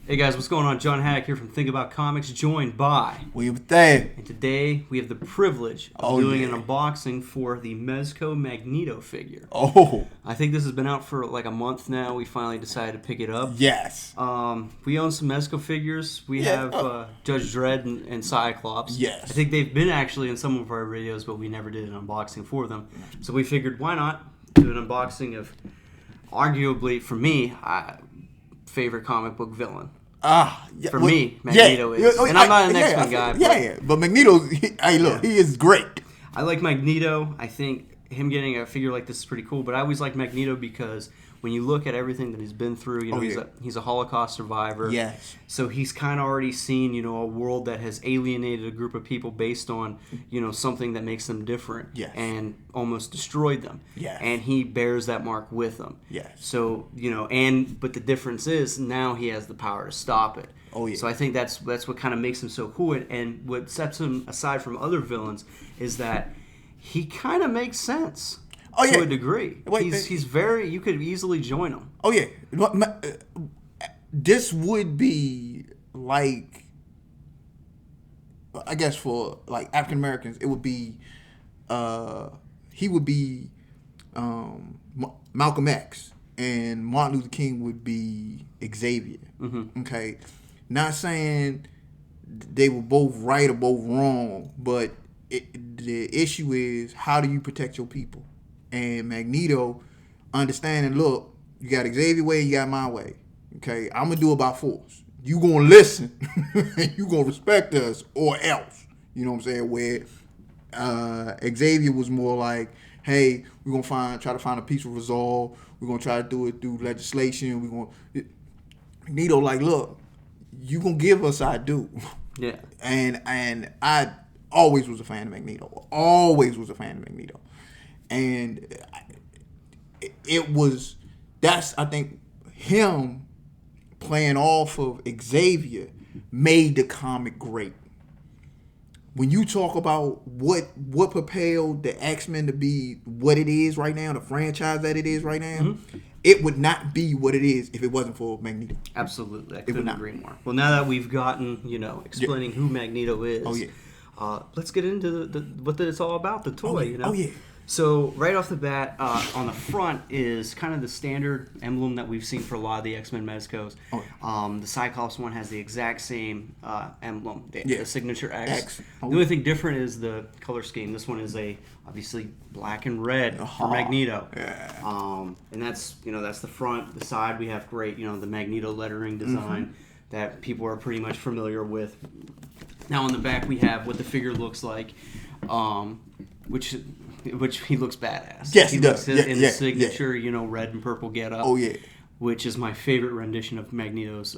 Hey guys, what's going on? John Haddock here from Think About Comics, joined by William Bethea. And today we have the privilege of doing an unboxing for the Mezco Magneto figure. Oh. I think this has been out for like a month now. We finally decided to pick it up. Yes. We own some Mezco figures. We have Judge Dredd and Cyclops. Yes. I think they've been actually in some of our videos, but we never did an unboxing for them. So we figured, why not do an unboxing of arguably, for me, favorite comic book villain. For me, Magneto is. And I'm not an X-Men guy. But Magneto, he is great. I like Magneto. I think him getting a figure like this is pretty cool, but I always like Magneto because when you look at everything that he's been through, he's a Holocaust survivor. Yes. So he's kind of already seen, a world that has alienated a group of people based on, something that makes them different. Yes. And almost destroyed them. Yes. And he bears that mark with them. Yes. So, but the difference is now he has the power to stop it. Oh, yeah. So I think that's what kind of makes him so cool. And what sets him aside from other villains is that he kind of makes sense. To a degree. He's very... You could easily join him. Oh, yeah. This would be like... I guess for like African Americans, it would be... he would be Malcolm X. And Martin Luther King would be Xavier. Mm-hmm. Okay? Not saying they were both right or both wrong, but the issue is, how do you protect your people? And Magneto understanding, look, you got Xavier way, you got my way. Okay, I'm gonna do it by force. You gonna listen, and you gonna respect us, or else. You know what I'm saying? Where Xavier was more like, hey, we're gonna try to find a peaceful resolve. We're gonna try to do it through legislation. Magneto like, look, you gonna give us our due. Yeah. And I always was a fan of Magneto. Always was a fan of Magneto. And I think him playing off of Xavier made the comic great. When you talk about what propelled the X-Men to be what it is right now, the franchise that it is right now, it would not be what it is if it wasn't for Magneto. Absolutely. I couldn't agree more. Well, now that we've gotten, explaining who Magneto is, let's get into what it's all about, the toy, Oh, yeah. So right off the bat, on the front is kind of the standard emblem that we've seen for a lot of the X-Men Mezcos. Oh, yeah. The Cyclops one has the exact same emblem, the signature X. The only thing different is the color scheme. This one is obviously black and red for Magneto. Yeah. And that's the front. The side we have great, the Magneto lettering design that people are pretty much familiar with. Now on the back we have what the figure looks like, which he looks badass. Yes, he does. looks in the signature, red and purple getup. Oh yeah, which is my favorite rendition of Magneto's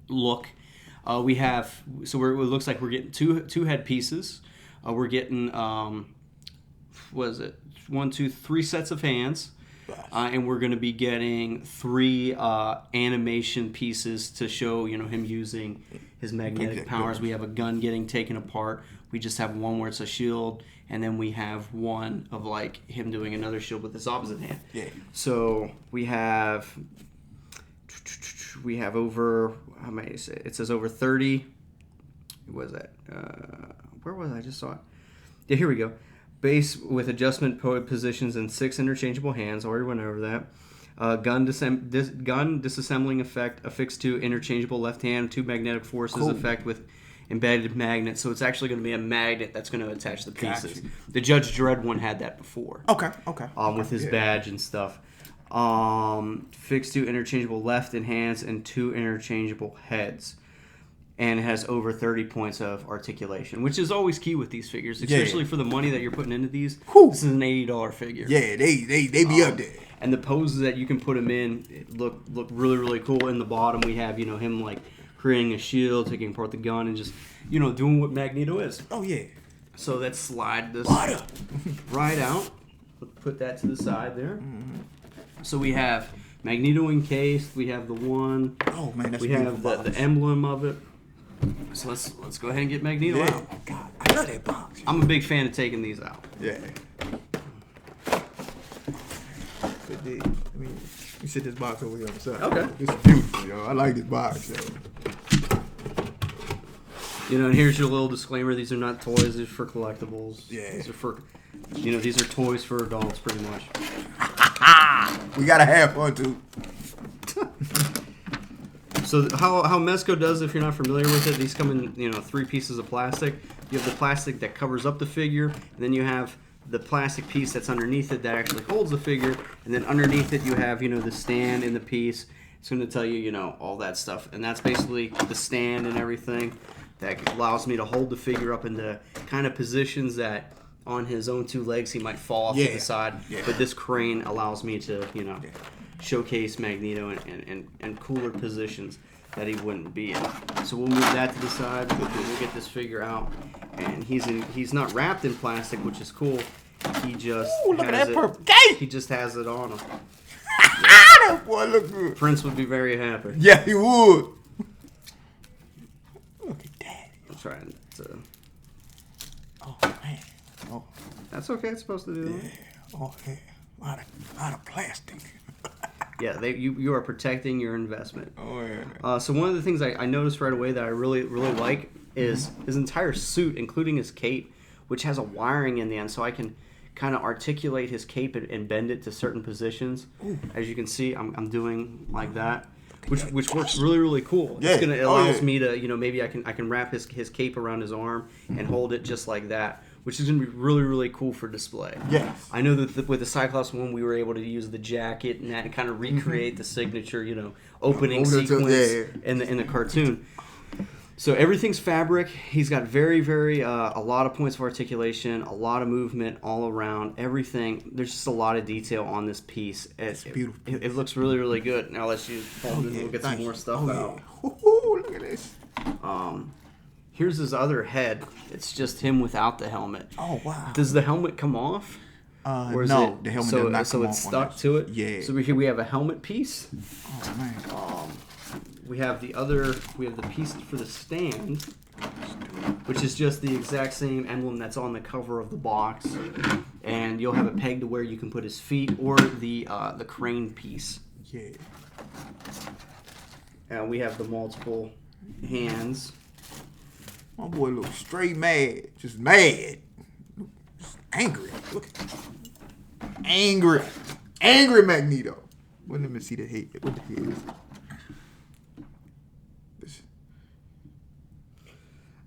look. We have it looks like we're getting two head pieces. We're getting what is it? 1, 2, 3 sets of hands. And we're going to be getting 3 animation pieces to show, him using his magnetic powers. We have a gun getting taken apart. We just have one where it's a shield, and then we have one of like him doing another shield with his opposite hand. Yeah. So we have over, how many say it says over 30. What was that? Where was I just saw it? Yeah, here we go. Base with adjustment positions and 6 interchangeable hands. Already went over that. Gun disassembling effect affixed to interchangeable left hand. 2 magnetic forces effect with embedded magnet. So it's actually going to be a magnet that's going to attach the pieces. The Judge Dredd one had that before. Okay. With his badge and stuff. Fixed to interchangeable left and hands and 2 interchangeable heads. And it has over 30 points of articulation, which is always key with these figures, especially for the money that you're putting into these. Whew. This is an $80 figure. Yeah, they be up there. And the poses that you can put him in look really, really cool. In the bottom, we have him like creating a shield, taking apart the gun, and just doing what Magneto is. Oh yeah. So let's slide this right out. Put that to the side there. Mm-hmm. So we have Magneto encased. We have the one. Oh man, that's we have the emblem of it. So let's go ahead and get Magneto out. Oh, God, I love that box. I'm a big fan of taking these out. Yeah. You sit this box over here on the side. Okay. This is beautiful, yo. I like this box, yo. You know, and here's your little disclaimer. These are not toys. These are for collectibles. Yeah. These are for, you know, these are toys for adults, pretty much. We gotta have fun, too. So how Mezco does, if you're not familiar with it, these come in, you know, 3 pieces of plastic. You have the plastic that covers up the figure, and then you have the plastic piece that's underneath it that actually holds the figure, and then underneath it you have, you know, the stand and the piece. It's going to tell you, you know, all that stuff, and that's basically the stand and everything that allows me to hold the figure up into kind of positions that on his own 2 legs he might fall off to the side, but this crane allows me to, you know, showcase Magneto in cooler positions that he wouldn't be in. So we'll move that to the side. We'll get this figure out, and he's not wrapped in plastic, which is cool. He just look at that purple. He just has it on him. That boy look good. Prince would be very happy. Yeah, he would. Look at that. I'm trying to. Oh man. Oh. That's okay. It's supposed to do that. Yeah. Oh yeah. A lot of plastic. Yeah, you are protecting your investment. Oh yeah. So one of the things I noticed right away that I really like is his entire suit, including his cape, which has a wiring in the end, so I can kind of articulate his cape and bend it to certain positions. Ooh. As you can see, I'm doing like that, which works really cool. Yeah. It allows me to, you know, maybe I can wrap his cape around his arm and hold it just like that, which is going to be really cool for display. Yes. I know that with the Cyclops one, we were able to use the jacket and that and kind of recreate the signature, you know, opening sequence in the cartoon. So everything's fabric. He's got very a lot of points of articulation, a lot of movement all around. Everything. There's just a lot of detail on this piece. It's beautiful. It looks really good. Now let's hold it and we'll get some more stuff out. Ooh, look at this. Here's his other head. It's just him without the helmet. Oh wow. Does the helmet come off? Or is no, the helmet does not come off. So it's stuck to it. Yeah. So we have a helmet piece. Oh man. We have the piece for the stand, which is just the exact same emblem that's on the cover of the box, and you'll have a peg to where you can put his feet or the crane piece. Yeah. And we have the multiple hands. My boy looks straight mad, just mad, just angry. Look at him. Angry Magneto. Let me see the head. What the head is?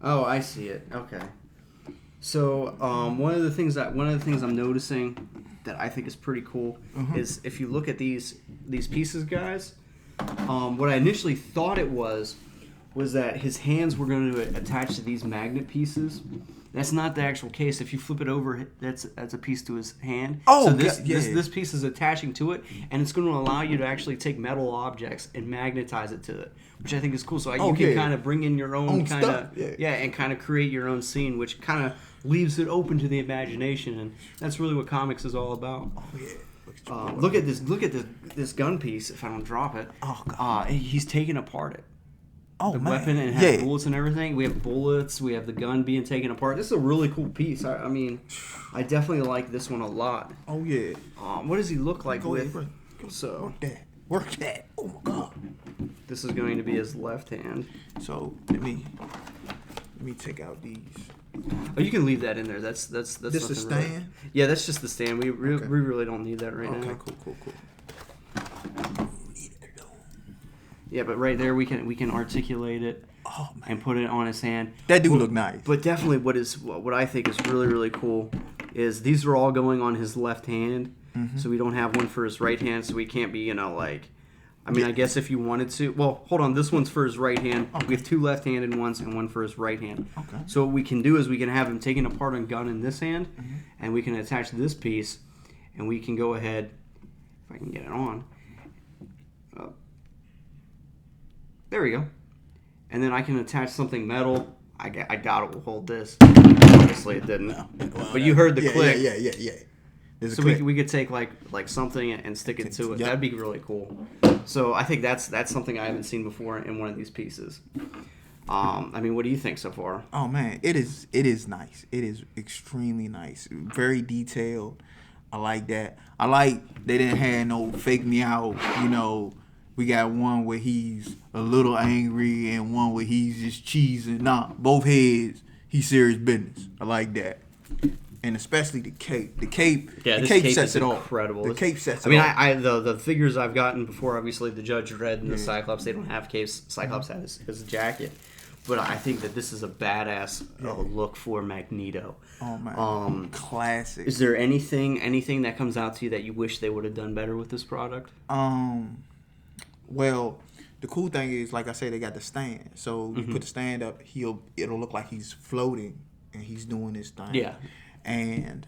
Oh, I see it. Okay. So one of the things I'm noticing that I think is pretty cool is if you look at these pieces, guys. What I initially thought it was that his hands were going to attach to these magnet pieces. That's not the actual case. If you flip it over, that's a piece to his hand. Oh, so this piece is attaching to it, and it's going to allow you to actually take metal objects and magnetize it to it, which I think is cool. So you can kind of bring in your own kind of and kind of create your own scene, which kind of leaves it open to the imagination, and that's really what comics is all about. Oh yeah. Look at this gun piece. If I don't drop it, he's taking apart it. Oh, the weapon and it has bullets and everything. We have bullets. We have the gun being taken apart. This is a really cool piece. I mean, I definitely like this one a lot. Oh yeah. What does he look like with? So work that. Oh my god. This is going to be his left hand. So let me take out these. Oh, you can leave that in there. That's this a stand? Really. Yeah, that's just the stand. We really don't need that right now. Okay, cool. Yeah, but right there we can articulate it and put it on his hand. That do look nice. But definitely what I think is really cool is these are all going on his left hand. Mm-hmm. So we don't have one for his right hand, so we can't be, I guess if you wanted to. Well, hold on. This one's for his right hand. Okay. We have 2 left-handed ones and one for his right hand. Okay. So what we can do is we can have him taking apart a gun in this hand, and we can attach this piece, and we can go ahead, if I can get it on. There we go. And then I can attach something metal. I got to hold this. Obviously it didn't. No. But you heard the click. Yeah. So we could take like something and stick it to it. Yep. That'd be really cool. So I think that's something I haven't seen before in one of these pieces. What do you think so far? Oh man, it is nice. It is extremely nice. Very detailed. I like that. I like they didn't have no fake me out. You know, we got one where he's a little angry and one where he's just cheesing. Nah, both heads, he's serious business. I like that. And especially the cape. The cape sets it off. Incredible. The cape sets it off. I the figures I've gotten before, obviously the Judge Dredd and the Cyclops, they don't have capes. Cyclops has a jacket. But I think that this is a badass look for Magneto. Oh man, classic. Is there anything that comes out to you that you wish they would have done better with this product? Well, the cool thing is, like I said, they got the stand. So you put the stand up, it'll look like he's floating and he's doing his thing. Yeah. And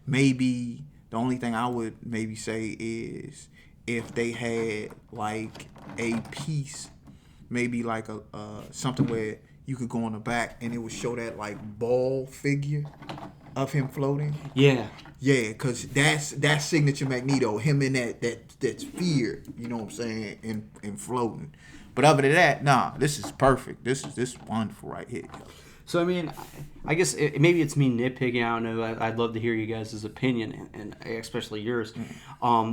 maybe the only thing I would maybe say is if they had like a piece, maybe like a something where you could go on the back and it would show that like ball figure of him floating. Yeah. Yeah, because that's signature Magneto, him in that sphere, you know what I'm saying, and floating. But other than that, nah, this is perfect. This is wonderful right here. So, I mean, I guess maybe it's me nitpicking. I don't know. I'd love to hear you guys' opinion, and especially yours.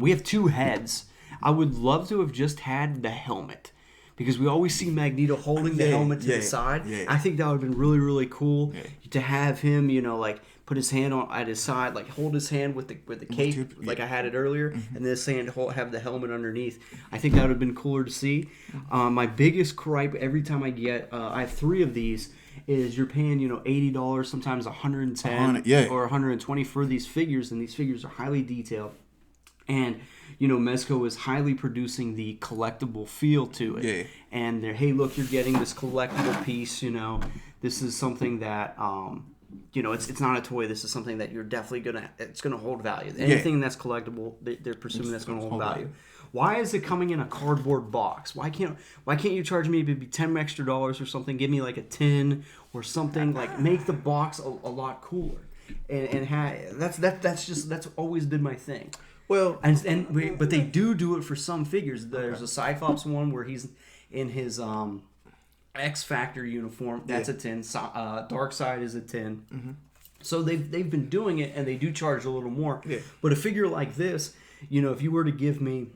We have two heads. I would love to have just had the helmet, because we always see Magneto holding the helmet to the side. Yeah. I think that would have been really, really cool to have him, you know, like put his hand at his side, like hold his hand with the cape, like I had it earlier, and this hand have the helmet underneath. I think that would have been cooler to see. My biggest gripe every time I have 3 of these, is you're paying, you know, $80, sometimes $110 or $120 for these figures, and these figures are highly detailed. And, you know, Mezco is highly producing the collectible feel to it. Yeah. And they're, hey, look, you're getting this collectible piece, you know. This is something that, you know, it's not a toy. This is something that you're definitely it's gonna hold value. Anything that's collectible, they're presuming that's gonna hold value. Why is it coming in a cardboard box? Why can't you charge me maybe $10 extra or something? Give me like a tin or something. Like make the box a lot cooler. And that's always been my thing. Well, but they do it for some figures. There's a Cyclops one where he's in his X Factor uniform. That's a tin. Darkseid is a tin. Mm-hmm. So they've been doing it, and they do charge a little more. Yeah. But a figure like this, you know, if you were to give me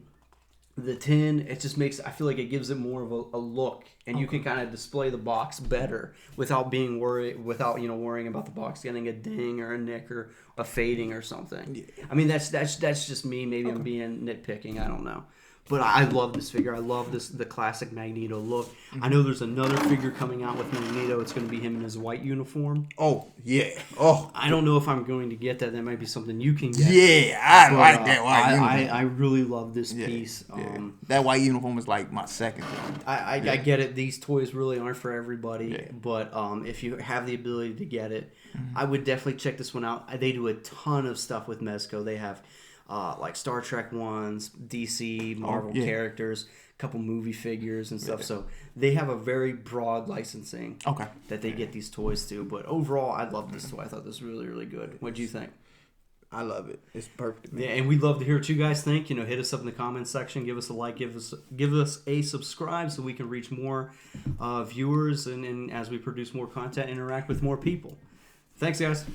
the tin, it just I feel like it gives it more of a look, and you can kind of display the box better without you know, worrying about the box getting a ding or a nick or a fading or something. Yeah. I mean, that's just me. Maybe I'm being nitpicking. I don't know. But I love this figure. I love the classic Magneto look. I know there's another figure coming out with Magneto. It's going to be him in his white uniform. Oh, yeah. Oh, I don't know if I'm going to get that. That might be something you can get. Yeah, I like that white uniform. I really love this piece. Yeah. That white uniform is like my second one. I get it. These toys really aren't for everybody. Yeah. But if you have the ability to get it, I would definitely check this one out. They do a ton of stuff with Mezco. They have like Star Trek ones, DC, Marvel characters, a couple movie figures and stuff. So they have a very broad licensing that they get these toys to. But overall, I love this toy. I thought this was really, really good. What do you think? I love it. It's perfect. Man. Yeah, and we'd love to hear what you guys think. You know, hit us up in the comments section. Give us a like. Give us a subscribe so we can reach more viewers and as we produce more content, interact with more people. Thanks, guys.